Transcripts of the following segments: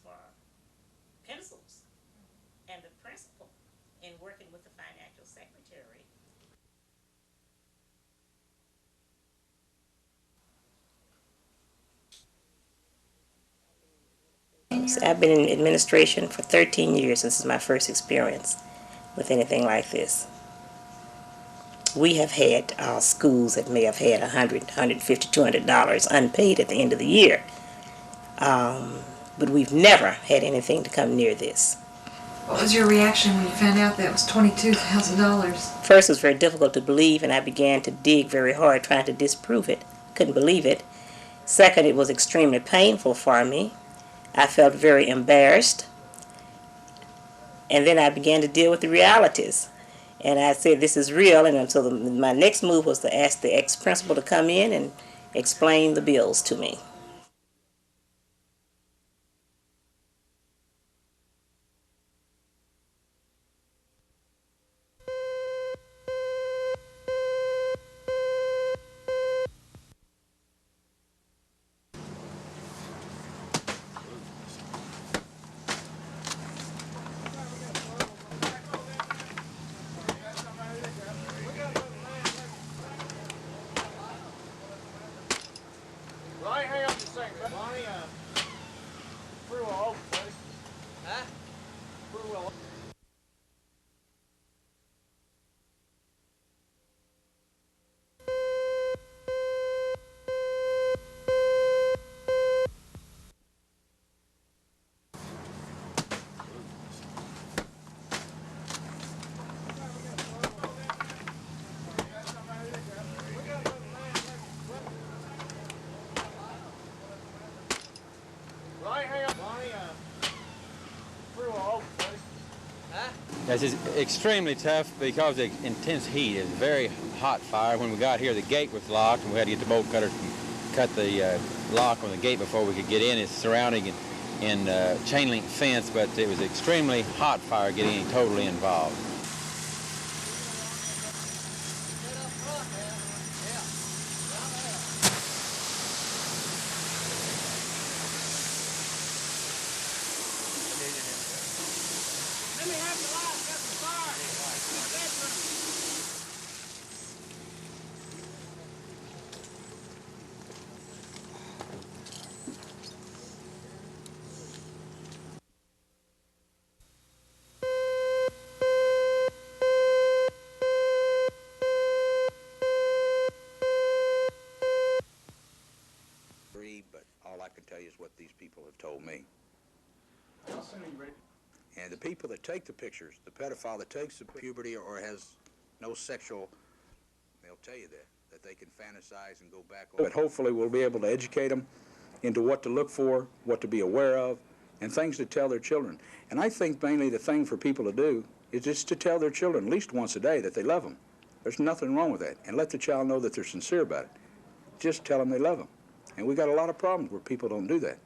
for pencils. And the principal, in working with the financial secretary, I've been in administration for 13 years. This is my first experience with anything like this. We have had schools that may have had $100, $150, $200 unpaid at the end of the year. But we've never had anything to come near this. What was your reaction when you found out that it was $22,000? First, it was very difficult to believe, and I began to dig very hard trying to disprove it. Couldn't believe it. Second, it was extremely painful for me. I felt very embarrassed. And then I began to deal with the realities. And I said, this is real. And so my next move was to ask the ex-principal to come in and explain the bills to me. Yes, it's extremely tough because of the intense heat. It's a very hot fire. When we got here, the gate was locked, and we had to get the bolt cutters and cut the lock on the gate before we could get in. It's surrounding in chain link fence, but it was extremely hot fire getting totally involved. But all I can tell you is what these people have told me. And the people that take the pictures, the pedophile that takes the puberty or has no sexual, they'll tell you that they can fantasize and go back. But hopefully we'll be able to educate them into what to look for, what to be aware of, and things to tell their children. And I think mainly the thing for people to do is just to tell their children at least once a day that they love them. There's nothing wrong with that. And let the child know that they're sincere about it. Just tell them they love them. And we got a lot of problems where people don't do that.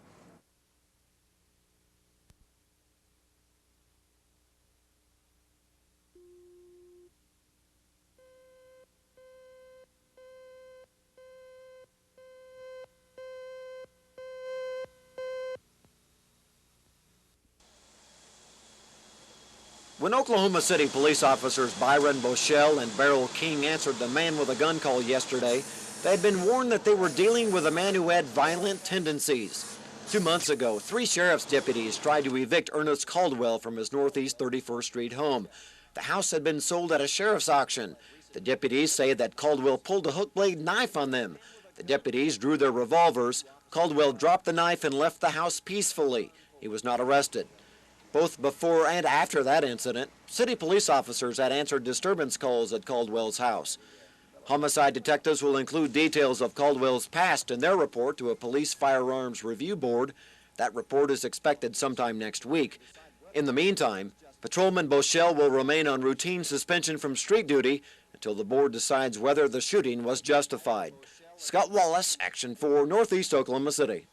When Oklahoma City police officers Byron Boschel and Beryl King answered the man with a gun call yesterday, they had been warned that they were dealing with a man who had violent tendencies. 2 months ago, 3 sheriff's deputies tried to evict Ernest Caldwell from his Northeast 31st Street home. The house had been sold at a sheriff's auction. The deputies say that Caldwell pulled a hook blade knife on them. The deputies drew their revolvers. Caldwell dropped the knife and left the house peacefully. He was not arrested. Both before and after that incident, city police officers had answered disturbance calls at Caldwell's house. Homicide detectives will include details of Caldwell's past in their report to a police firearms review board. That report is expected sometime next week. In the meantime, Patrolman Boschel will remain on routine suspension from street duty until the board decides whether the shooting was justified. Scott Wallace, Action 4, Northeast Oklahoma City.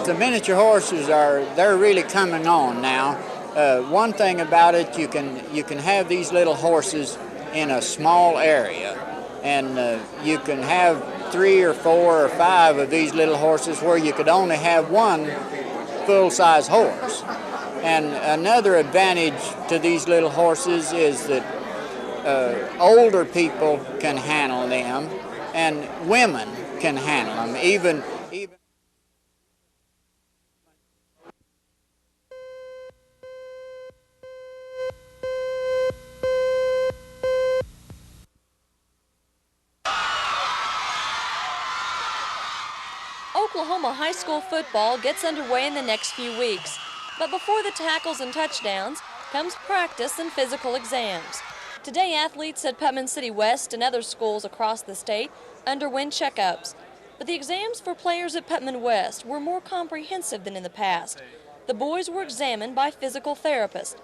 the miniature horses they're really coming on now. One thing about it, you can have these little horses in a small area, and you can have 3 or 4 or 5 of these little horses where you could only have one full-size horse. And another advantage to these little horses is that older people can handle them, and women can handle them. Even Oklahoma high school football gets underway in the next few weeks. But before the tackles and touchdowns comes practice and physical exams. Today, athletes at Piedmont City West and other schools across the state underwent checkups. But the exams for players at Piedmont West were more comprehensive than in the past. The boys were examined by physical therapists.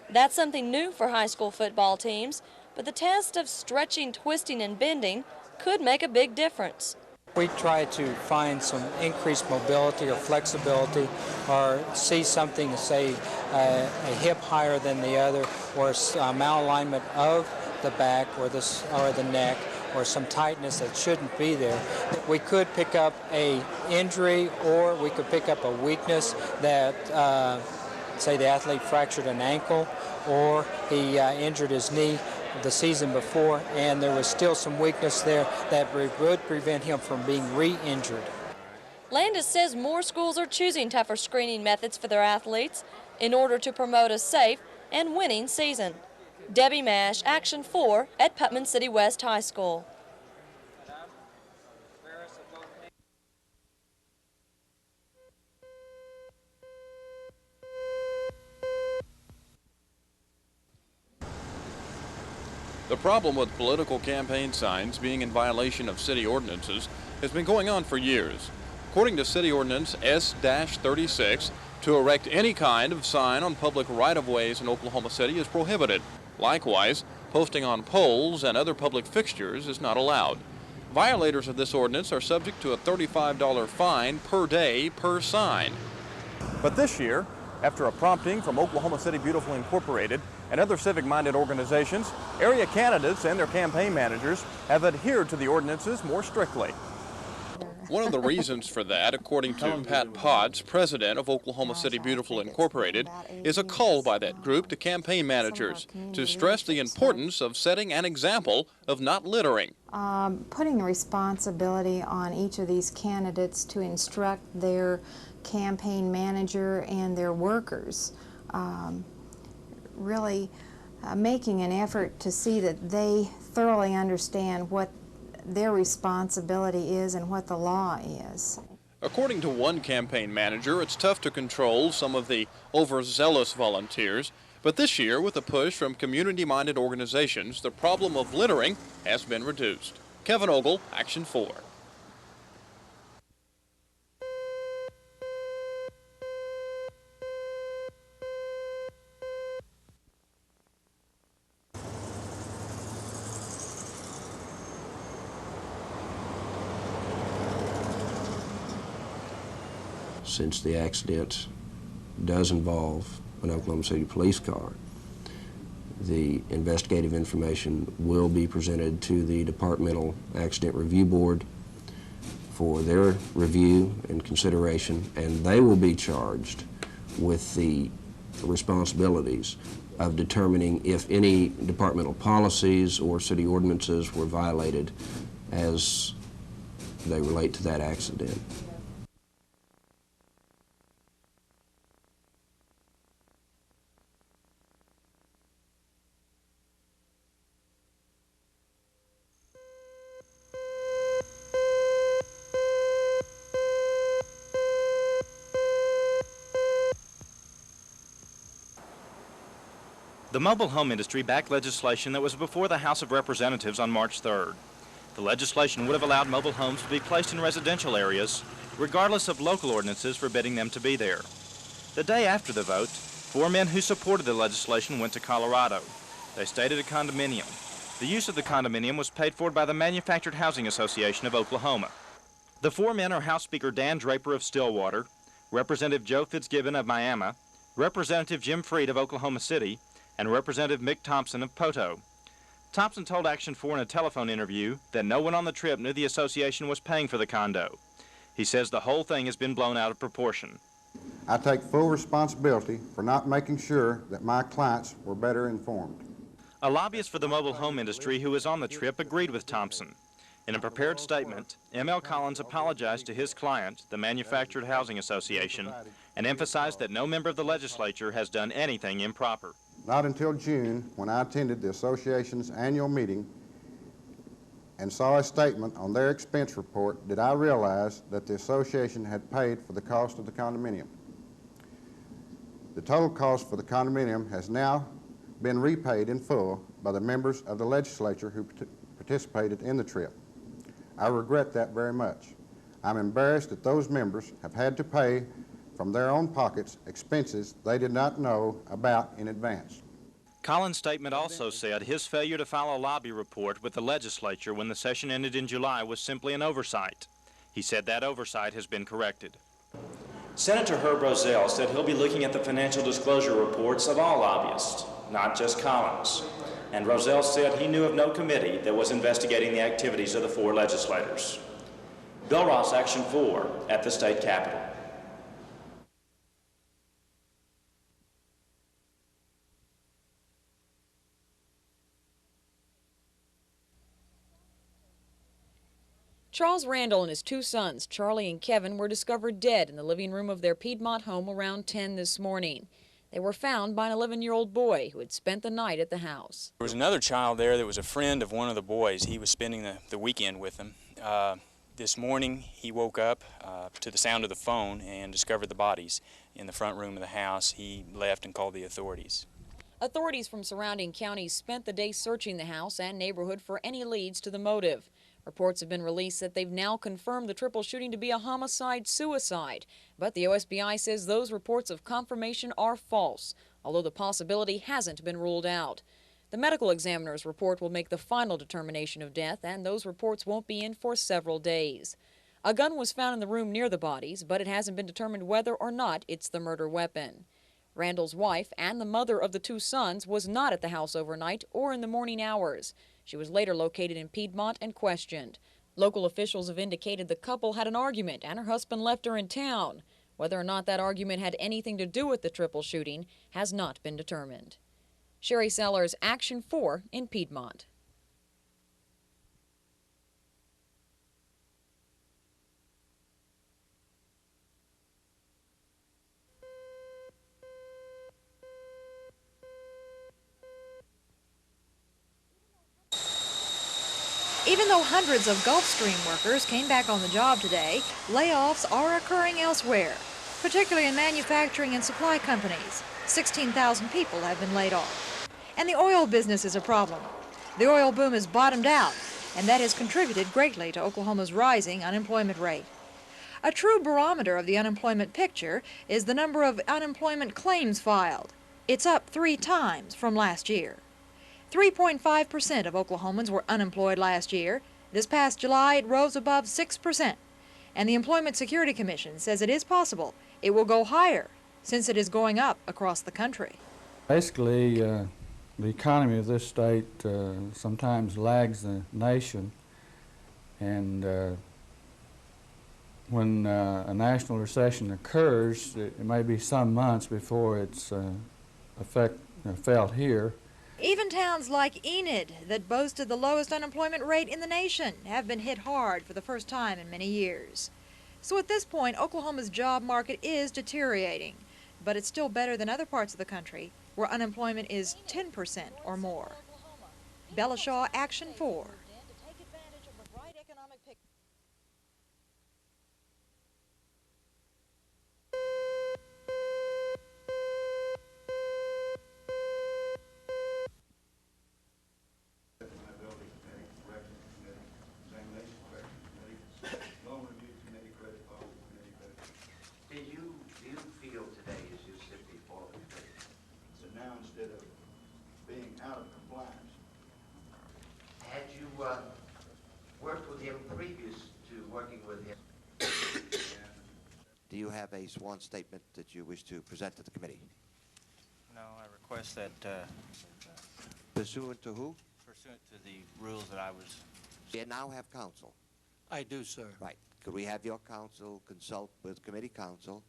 That's something new for high school football teams, but the test of stretching, twisting, and bending could make a big difference. We try to find some increased mobility or flexibility, or see something, say a hip higher than the other, or malalignment of the back or the neck, or some tightness that shouldn't be there. We could pick up a injury, or we could pick up a weakness that, say the athlete fractured an ankle, or he injured his knee the season before, and there was still some weakness there that would prevent him from being re-injured. Landis says more schools are choosing tougher screening methods for their athletes in order to promote a safe and winning season. Debbie Mash, Action 4 at Piedmont City West High School. The problem with political campaign signs being in violation of city ordinances has been going on for years. According to City Ordinance S-36, to erect any kind of sign on public right-of-ways in Oklahoma City is prohibited. Likewise, posting on poles and other public fixtures is not allowed. Violators of this ordinance are subject to a $35 fine per day per sign. But this year, after a prompting from Oklahoma City Beautiful Incorporated and other civic-minded organizations, area candidates and their campaign managers have adhered to the ordinances more strictly. One of the reasons for that, according to Pat Potts, president of Oklahoma City Beautiful Incorporated, is a call by that group to campaign managers to stress the importance of setting an example of not littering. Putting the responsibility on each of these candidates to instruct their campaign manager and their workers, really making an effort to see that they thoroughly understand what their responsibility is and what the law is. According to one campaign manager, it's tough to control some of the overzealous volunteers, but this year, with a push from community-minded organizations, the problem of littering has been reduced. Kevin Ogle, Action 4. Since the accident does involve an Oklahoma City police car, the investigative information will be presented to the Departmental Accident Review Board for their review and consideration, and they will be charged with the responsibilities of determining if any departmental policies or city ordinances were violated as they relate to that accident. The mobile home industry backed legislation that was before the House of Representatives on March 3rd. The legislation would have allowed mobile homes to be placed in residential areas, regardless of local ordinances forbidding them to be there. The day after the vote, 4 men who supported the legislation went to Colorado. They stayed at a condominium. The use of the condominium was paid for by the Manufactured Housing Association of Oklahoma. The 4 men are House Speaker Dan Draper of Stillwater, Representative Joe Fitzgibbon of Miami, Representative Jim Freed of Oklahoma City, and Representative Mick Thompson of Poto. Thompson told Action 4 in a telephone interview that no one on the trip knew the association was paying for the condo. He says the whole thing has been blown out of proportion. I take full responsibility for not making sure that my clients were better informed. A lobbyist for the mobile home industry who was on the trip agreed with Thompson. In a prepared statement, M.L. Collins apologized to his client, the Manufactured Housing Association, and emphasized that no member of the legislature has done anything improper. Not until June, when I attended the association's annual meeting and saw a statement on their expense report, did I realize that the association had paid for the cost of the condominium. The total cost for the condominium has now been repaid in full by the members of the legislature who participated in the trip. I regret that very much. I'm embarrassed that those members have had to pay from their own pockets expenses they did not know about in advance. Collins' statement also said his failure to file a lobby report with the legislature when the session ended in July was simply an oversight. He said that oversight has been corrected. Senator Herb Rozelle said he'll be looking at the financial disclosure reports of all lobbyists, not just Collins. And Rozelle said he knew of no committee that was investigating the activities of the 4 legislators. Bill Ross, Action 4, at the state capitol. Charles Randall and his 2 sons, Charlie and Kevin, were discovered dead in the living room of their Piedmont home around 10 this morning. They were found by an 11-year-old boy who had spent the night at the house. There was another child there that was a friend of one of the boys. He was spending the weekend with them. This morning he woke up to the sound of the phone and discovered the bodies in the front room of the house. He left and called the authorities. Authorities from surrounding counties spent the day searching the house and neighborhood for any leads to the motive. Reports have been released that they've now confirmed the triple shooting to be a homicide-suicide, but the OSBI says those reports of confirmation are false, although the possibility hasn't been ruled out. The medical examiner's report will make the final determination of death, and those reports won't be in for several days. A gun was found in the room near the bodies, but it hasn't been determined whether or not it's the murder weapon. Randall's wife and the mother of the 2 sons was not at the house overnight or in the morning hours. She was later located in Piedmont and questioned. Local officials have indicated the couple had an argument and her husband left her in town. Whether or not that argument had anything to do with the triple shooting has not been determined. Sherry Sellers, Action 4 in Piedmont. Even though hundreds of Gulfstream workers came back on the job today, layoffs are occurring elsewhere, particularly in manufacturing and supply companies. 16,000 people have been laid off. And the oil business is a problem. The oil boom has bottomed out, and that has contributed greatly to Oklahoma's rising unemployment rate. A true barometer of the unemployment picture is the number of unemployment claims filed. It's up 3 times from last year. 3.5% of Oklahomans were unemployed last year. This past July, it rose above 6%. And the Employment Security Commission says it is possible it will go higher since it is going up across the country. Basically, the economy of this state sometimes lags the nation, and when a national recession occurs, it may be some months before it's felt here. Even towns like Enid, that boasted the lowest unemployment rate in the nation, have been hit hard for the first time in many years. So at this point, Oklahoma's job market is deteriorating, but it's still better than other parts of the country where unemployment is 10% or more. Bella Shaw, Action 4. Do you have a sworn statement that you wish to present to the committee? No, I request that Pursuant to who? pursuant to the rules that I was... You now have counsel. I do, sir. Right. Could we have your counsel consult with committee counsel?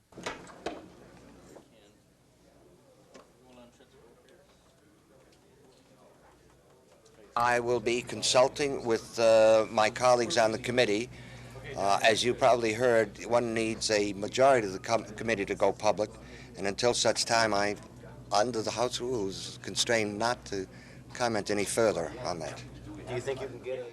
I will be consulting with my colleagues on the committee. As you probably heard, one needs a majority of the committee to go public, and until such time, I, under the House rules, constrained not to comment any further on that. Do you think you can get a...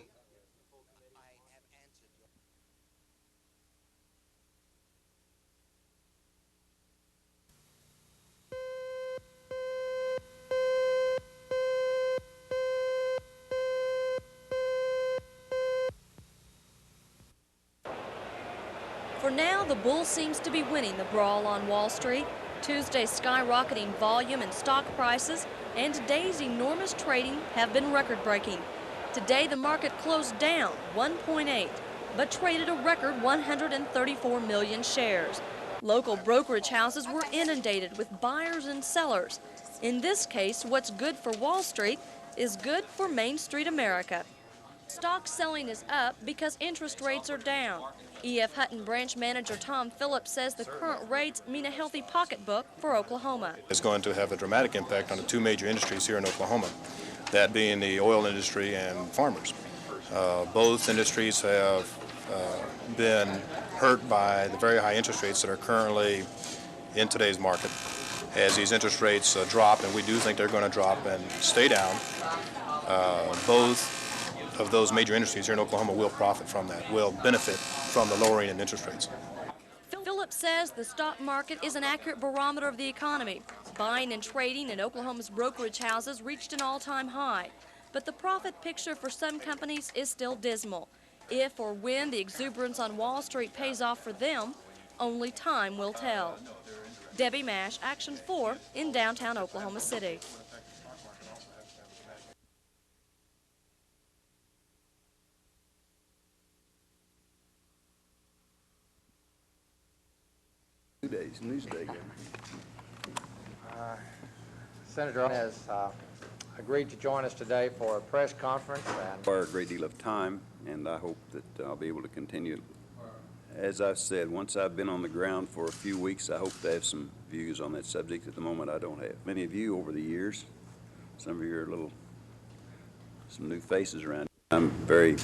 For now, the bull seems to be winning the brawl on Wall Street. Tuesday's skyrocketing volume and stock prices and today's enormous trading have been record-breaking. Today, the market closed down 1.8, but traded a record 134 million shares. Local brokerage houses were inundated with buyers and sellers. In this case, what's good for Wall Street is good for Main Street America. Stock selling is up because interest rates are down. E.F. Hutton branch manager Tom Phillips says the current rates mean a healthy pocketbook for Oklahoma. It's going to have a dramatic impact on the two major industries here in Oklahoma, that being the oil industry and farmers. Both industries have been hurt by the very high interest rates that are currently in today's market. As these interest rates drop, and we do think they're going to drop and stay down, both of those major industries here in Oklahoma will profit from that, will benefit from the lowering in interest rates. Phillips says the stock market is an accurate barometer of the economy. Buying and trading in Oklahoma's brokerage houses reached an all-time high. But the profit picture for some companies is still dismal. If or when the exuberance on Wall Street pays off for them, only time will tell. Debbie Mash, Action 4 in downtown Oklahoma City. Newsday. Senator has agreed to join us today for a press conference. For a great deal of time, and I hope that I'll be able to continue. As I've said, once I've been on the ground for a few weeks, I hope to have some views on that subject. At the moment, I don't have. Many of you over the years, some of you are some new faces around. I'm very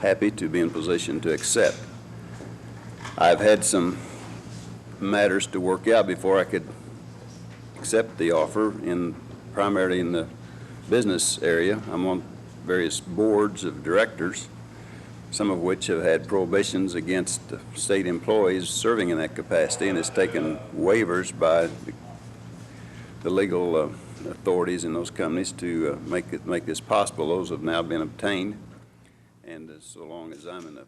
happy to be in position to accept. I've had some matters to work out before I could accept the offer, primarily in the business area. I'm on various boards of directors, some of which have had prohibitions against state employees serving in that capacity, and it's taken waivers by the legal authorities in those companies to make this possible. Those have now been obtained, and so long as I'm in the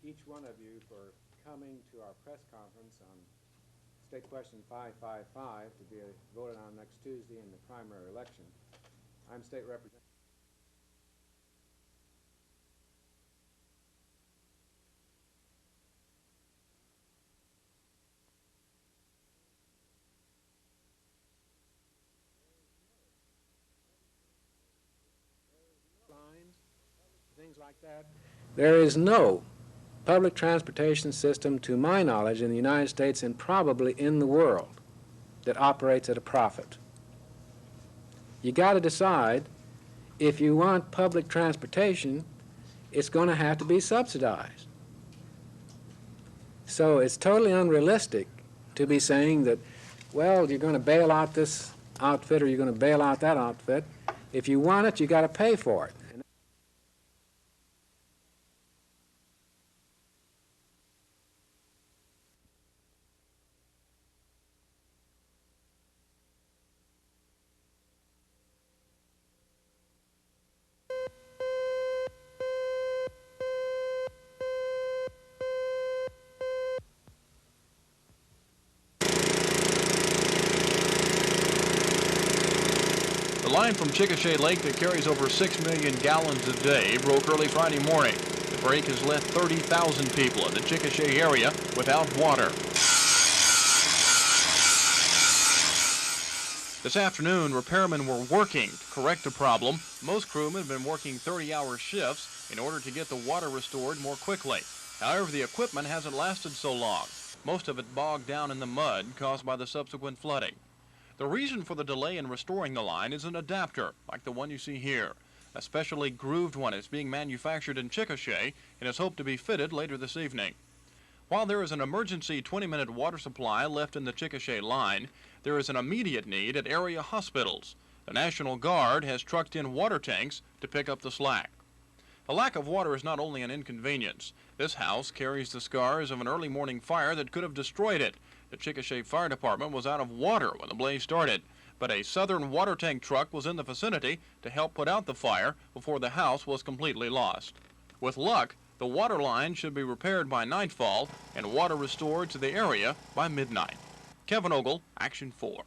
each one of you for coming to our press conference on State Question 555 to be voted on next Tuesday in the primary election. I'm State Representative. Things like that. There is no public transportation system, to my knowledge, in the United States and probably in the world that operates at a profit. You got to decide, if you want public transportation, it's going to have to be subsidized. So it's totally unrealistic to be saying that, well, you're going to bail out this outfit or you're going to bail out that outfit. If you want it, you got to pay for it. line from Chickasha Lake that carries over 6 million gallons a day broke early Friday morning. The break has left 30,000 people in the Chickasha area without water. This afternoon, repairmen were working to correct the problem. Most crewmen have been working 30-hour shifts in order to get the water restored more quickly. However, the equipment hasn't lasted so long. Most of it bogged down in the mud caused by the subsequent flooding. The reason for the delay in restoring the line is an adapter, like the one you see here. A specially grooved one is being manufactured in Chickasha and is hoped to be fitted later this evening. While there is an emergency 20-minute water supply left in the Chickasha line, there is an immediate need at area hospitals. The National Guard has trucked in water tanks to pick up the slack. A lack of water is not only an inconvenience. This house carries the scars of an early morning fire that could have destroyed it. The Chickasha Fire Department was out of water when the blaze started, but a Southern water tank truck was in the vicinity to help put out the fire before the house was completely lost. With luck, the water line should be repaired by nightfall and water restored to the area by midnight. Kevin Ogle, Action 4.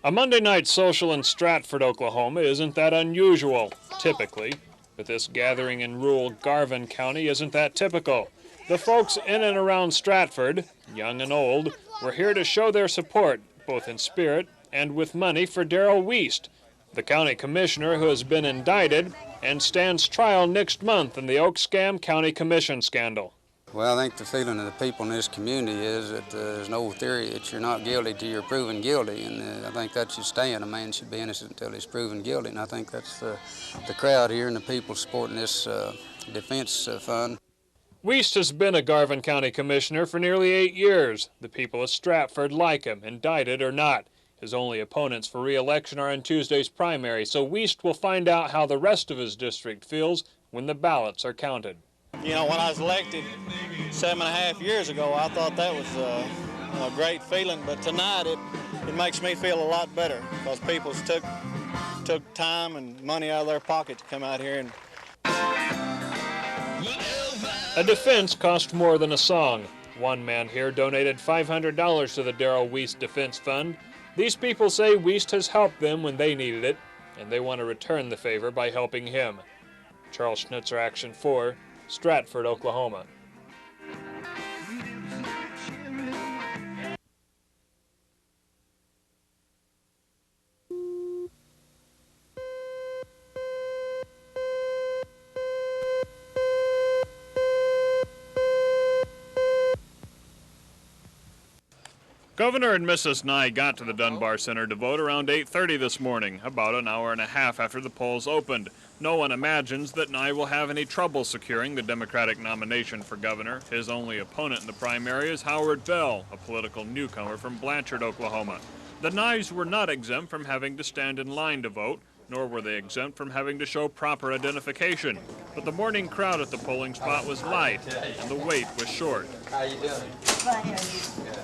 A Monday night social in Stratford, Oklahoma isn't that unusual, typically, but this gathering in rural Garvin County isn't that typical. The folks in and around Stratford, young and old, were here to show their support, both in spirit and with money, for Darrell Wiest, the county commissioner who has been indicted and stands trial next month in the Oakscam County Commission scandal. Well, I think the feeling of the people in this community is that there's an old theory that you're not guilty till you're proven guilty, and I think that should stand. A man should be innocent until he's proven guilty, and I think that's the crowd here and the people supporting this defense fund. Wiest has been a Garvin County Commissioner for nearly 8 years. The people of Stratford like him, indicted or not. His only opponents for re-election are in Tuesday's primary, so Wiest will find out how the rest of his district feels when the ballots are counted. You know, when I was elected 7.5 years ago, I thought that was a great feeling, but tonight it makes me feel a lot better because people took time and money out of their pocket to come out here. And a defense cost more than a song. One man here donated $500 to the Darrell Wiest Defense Fund. These people say Wiest has helped them when they needed it, and they want to return the favor by helping him. Charles Schnitzer, Action 4, Stratford, Oklahoma. Governor and Mrs. Nye got to the Dunbar Center to vote around 8:30 this morning, about an hour and a half after the polls opened. No one imagines that Nye will have any trouble securing the Democratic nomination for governor. His only opponent in the primary is Howard Bell, a political newcomer from Blanchard, Oklahoma. The Nyes were not exempt from having to stand in line to vote, nor were they exempt from having to show proper identification. But the morning crowd at the polling spot was light, and the wait was short. How you doing? Fine, how are you?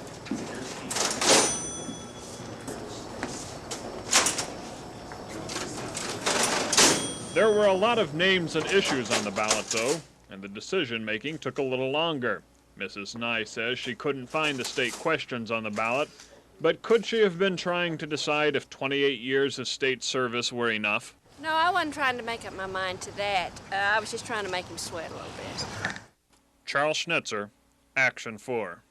There were a lot of names and issues on the ballot, though, and the decision-making took a little longer. Mrs. Nye says she couldn't find the state questions on the ballot, but could she have been trying to decide if 28 years of state service were enough? No, I wasn't trying to make up my mind to that. I was just trying to make him sweat a little bit. Charles Schnitzer, Action 4.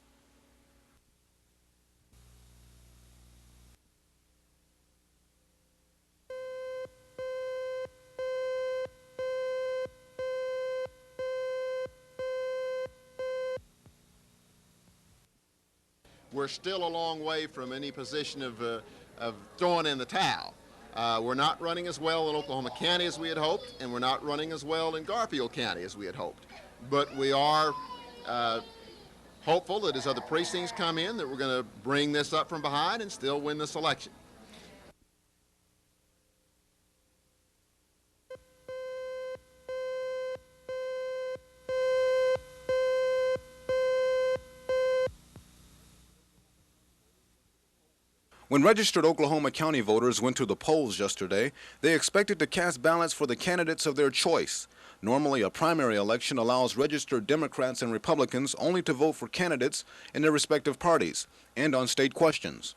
We're still a long way from any position of throwing in the towel. We're not running as well in Oklahoma County as we had hoped, and we're not running as well in Garfield County as we had hoped. But we are hopeful that as other precincts come in that we're going to bring this up from behind and still win this election. When registered Oklahoma County voters went to the polls yesterday, they expected to cast ballots for the candidates of their choice. Normally, a primary election allows registered Democrats and Republicans only to vote for candidates in their respective parties and on state questions.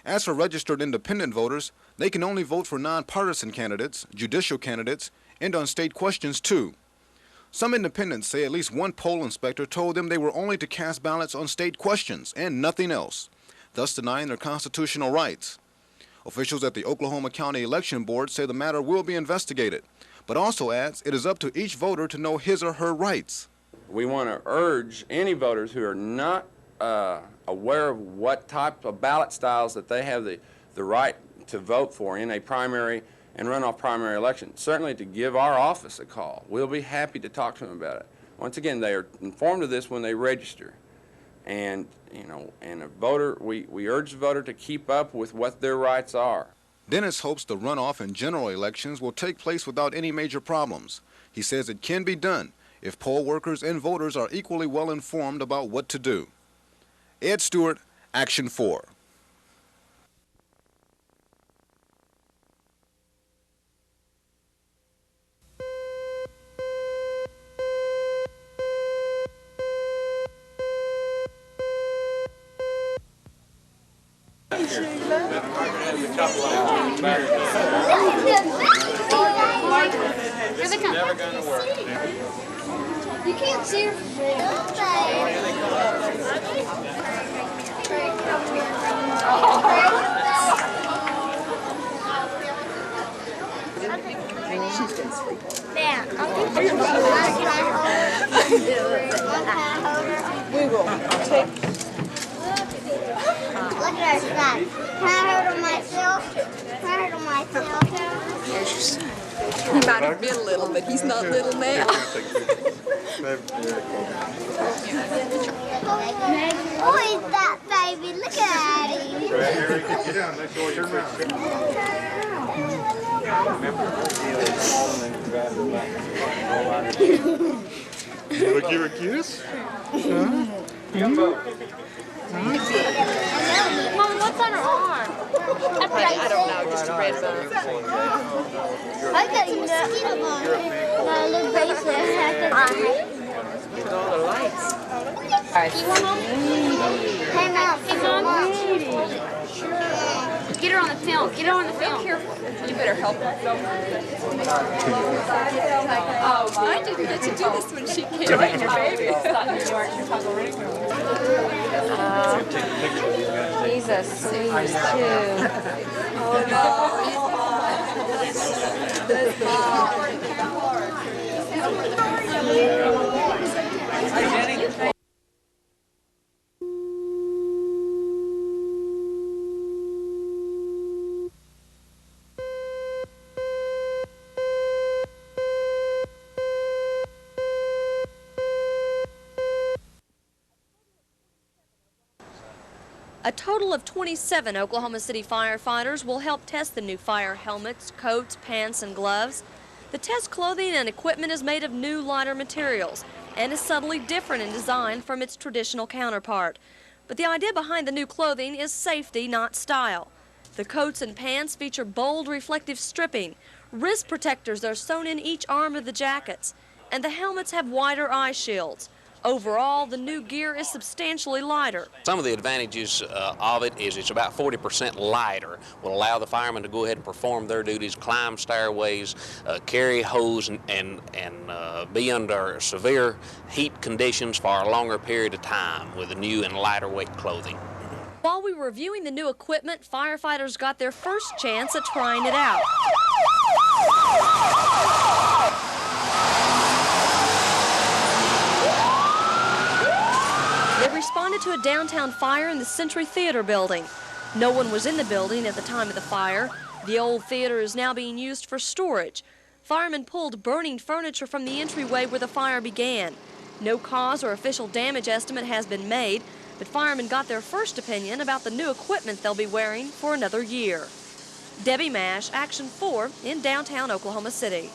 As for registered independent voters, they can only vote for nonpartisan candidates, judicial candidates, and on state questions too. Some independents say at least one poll inspector told them they were only to cast ballots on state questions and nothing else, thus denying their constitutional rights. Officials at the Oklahoma County Election Board say the matter will be investigated, but also adds it is up to each voter to know his or her rights. We want to urge any voters who are not aware of what type of ballot styles that they have the right to vote for in a primary and runoff primary election, certainly to give our office a call. We'll be happy to talk to them about it. Once again, they are informed of this when they register. And, and a voter, we urge the voter to keep up with what their rights are. Dennis hopes the runoff and general elections will take place without any major problems. He says it can be done if poll workers and voters are equally well informed about what to do. Ed Stewart, Action 4. It's never going to work. You can't see her. We will take. Look at our son. Can I hold on myself? Can I hold on myself? There's your son. He might have been little, but he's not little now. Oh, he's that baby. Look at him. Get down. Make sure you're You want to give her a kiss? Mom, what's on her arm? I don't know, just a red bone. I got you mosquito bone. My little bracelet. Look at all the lights. You want them? Hey, Mom. Hey, Mom. Get her on the film. Get her on the film. Careful. You better help her. Oh, I didn't get to do this when she came in your baby. He's a sweet too. Oh no. A total of 27 Oklahoma City firefighters will help test the new fire helmets, coats, pants, and gloves. The test clothing and equipment is made of new, lighter materials and is subtly different in design from its traditional counterpart. But the idea behind the new clothing is safety, not style. The coats and pants feature bold, reflective stripping. Wrist protectors are sewn in each arm of the jackets, and the helmets have wider eye shields. Overall, the new gear is substantially lighter. Some of the advantages of it is it's about 40% lighter, will allow the firemen to go ahead and perform their duties, climb stairways, carry hose, and be under severe heat conditions for a longer period of time with the new and lighter weight clothing. While we were reviewing the new equipment, firefighters got their first chance at trying it out. They responded to a downtown fire in the Century Theater building. No one was in the building at the time of the fire. The old theater is now being used for storage. Firemen pulled burning furniture from the entryway where the fire began. No cause or official damage estimate has been made, but firemen got their first opinion about the new equipment they'll be wearing for another year. Debbie Mash, Action 4 in downtown Oklahoma City.